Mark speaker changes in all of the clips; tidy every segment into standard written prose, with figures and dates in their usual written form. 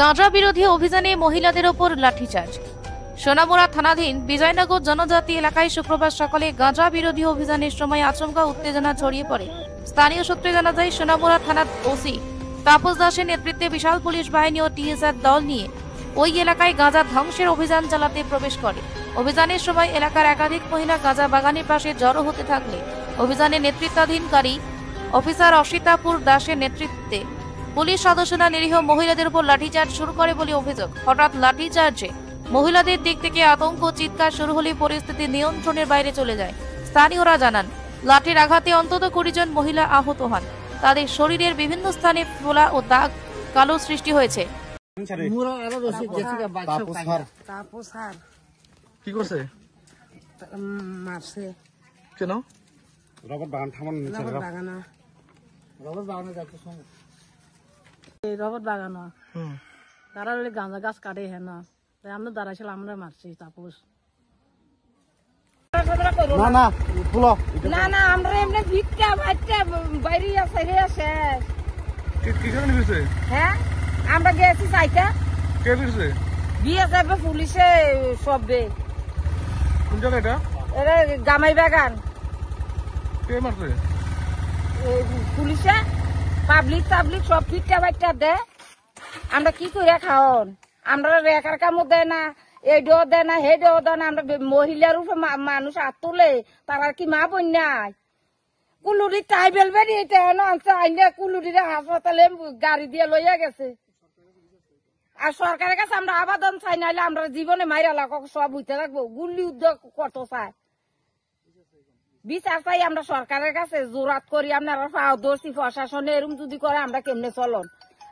Speaker 1: গাঁজা বিরোধী অভিযানে মহিলাদের ওপর লাঠিচার্জ। সোনামুড়া থানাধীন বিজয়নগর জনজাতি এলাকায় শুক্রবার সকালে গাঁজা বিরোধী অভিযানের সময় আচমকা উত্তেজনা ছড়িয়ে পড়ে। স্থানীয় সূত্রে জানা যায়, সোনামুড়া থানার ওসি তাপস দাসের নেতৃত্বে বিশাল পুলিশ বাহিনী ও টিএসআর দল নিয়ে ওই এলাকায় গাঁজা ধ্বংসের অভিযান চালাতে প্রবেশ করে। অভিযানের সময় এলাকার একাধিক মহিলা গাঁজা বাগানের পাশে জড়ো হতে থাকলে অভিযানে নেতৃত্বাধীনকারী অফিসার অসিতাপুর দাসের নেতৃত্বে পুলিশ সদস্যরা নিরীহ মহিলাদের উপর লাঠিচার্জ শুরু করে বলে অভিযোগ। হঠাৎ লাঠিচার্জে মহিলাদের দিক থেকে আতঙ্ক চিৎকার শুরু হলে পরিস্থিতি নিয়ন্ত্রণের বাইরে চলে যায়। স্থানীয়রা জানান, লাঠির আঘাতে অন্তত 20 জন মহিলা আহত হন। তাদের শরীরের বিভিন্ন স্থানে ফোলা ও দাগ কালো সৃষ্টি হয়েছে।
Speaker 2: কি করছে?
Speaker 3: মারছে
Speaker 2: কেন?
Speaker 3: রবার বাগানো তারা গাঁজা গাছ কাটে হ্যাঁ না, তাই আমরা দাঁড়াইছিলাম, আমরা মারছি তাপস। না না আমরা এমনি ভিক্ষা ভাইটা বাইরে আছে শেষ। হ্যাঁ আমরা গেছি চাইটা বিয়ে যাবে পুলিশে সবে।
Speaker 2: কোন জায়গাটা?
Speaker 3: এটা গামাই বাগান।
Speaker 2: কে মারছে?
Speaker 3: পুলিশে পাবলিক সব ভিক্ষা ভাইটা দেয়। আমরা কি করে খাওন? আমরা রেখার কামও দেয় না, এইটাও দেয় না, হেডেও দেয় না। আমরা মহিলার উপর মানুষ হাত তুলে, তারা কি মা বোন নাই? কুলুরি টাই বেলবেরি কুলুরিরে হাসপাতালে গাড়ি দিয়ে লইয়া গেছে। আর সরকারের কাছে আমরা আবেদন চাই, নাইলে আমরা জীবনে মাইরা লাগ সব হইতে থাকবো। গুল্লি উদ্যোগ করতে চাই, বিচার চাই আমরা সরকারের কাছে জোরাত করি। আপনারা দোষী প্রশাসনে এরম যদি করে আমরা কেমনে চলন?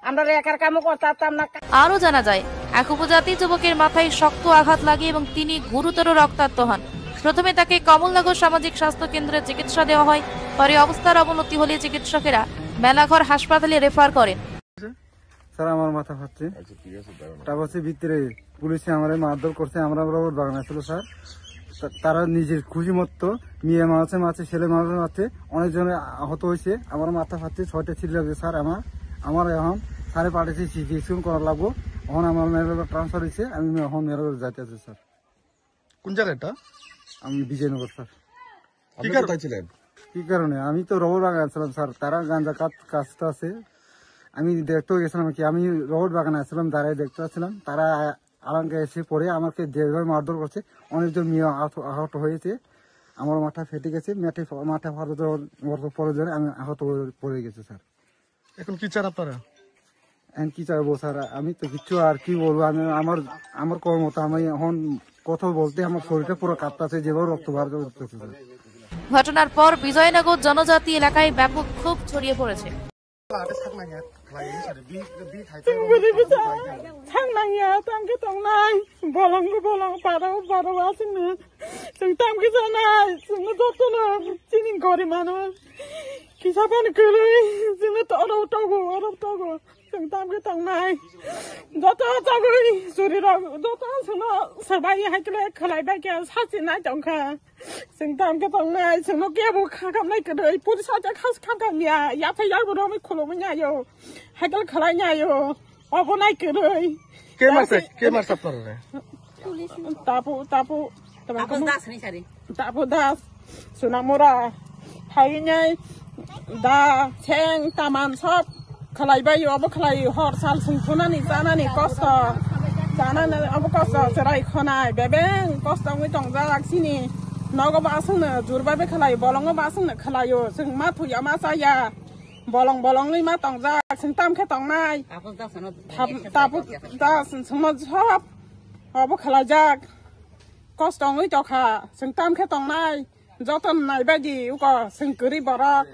Speaker 3: আমরা রেখার কামও করতে পারতাম না।
Speaker 1: আরো জানা যায়, এক উপজাতি যুবকের মাথায় শক্ত আঘাত লাগে এবং তিনি গুরুতর রক্তাক্ত হন। প্রথমে তাকে কমলনগর সামাজিক স্বাস্থ্য কেন্দ্রে চিকিৎসা দেওয়া হয়। পরে অবস্থার অবনতি হলে চিকিৎসকেরা মেলাঘর হাসপাতালে রেফার করেন।
Speaker 4: স্যার আমার মাথা ফাটছে, তারপর ভিতরে পুলিশে আমার মারধর করছে। আমরা রবট বাগানে ছিল স্যার, তারা নিজের খুশি মতো মেয়ে মারছে, ছেলে মারছে, অনেকজনে আহত হয়েছে। আমার মাথা ফাটছে, 6টা ছিল লাগছে স্যার। আমার এখন স্যারে পাঠিয়েছি চিকিৎসা করা লাগবো। এখন আমার মেয়ের ট্রান্সফার হয়েছে, আমি এখন মেয়ের যাইতে আছি স্যার।
Speaker 2: কোন জায়গাটা?
Speaker 4: আমি বিজয়নগর স্যার।
Speaker 2: কি
Speaker 4: কারণে? আমি তো রবট বাগানে ছিলাম স্যার, তারা গাঁজা কাজটা আছে, আমি দেখতেও গেছিলাম। কি আমি রবট বাগানে আসছিলাম, দাঁড়ায় দেখতে আসছিলাম। তারা আলাঙ্কে এসে পরে আমাকে যেভাবে মারধর করছে, অনেকজন মেয়ে আহত হয়েছে। আমার মাথা ফেটে গেছে, মাথা পরে ধরে আমি আহত পড়ে গেছে স্যার।
Speaker 2: এখন কি চান আপনারা?
Speaker 4: এখন কি চাইবো স্যার? আমি তো কিছু আর কি বলবো? আমি আমার কর্মটা, আমি এখন কথা বলতে আমার শরীরটা পুরো কাঁপতেছে, যেভাবে রক্ত বার করতেছে।
Speaker 1: ঘটনার পর বিজয়নগর জনজাতি এলাকায় ব্যাপক ক্ষোভ ছড়িয়ে পড়েছে।
Speaker 3: তাপু দাস সোনামুরা হাইনাই দা ছেং তামান সব খালাইবাই অব খালাই হর সাল সুংফুনানি জানানি কষ্ট জানানি অব কষ্ট সেরাই খনাই বেবেং কষ্ট আমি টংজা রাখছিনি নগ বাসংনো জুরবাবে খালাই বলং বাসংনো খালাयो जों मा थुया मा जाया बलंनि मा टंजा जों तामखे टंनाय तापु दास जों सब अब खालायजाक कस्तङै दखा जों तामखे टंनाय जतन नाय बायदि उक जों गोरि बरक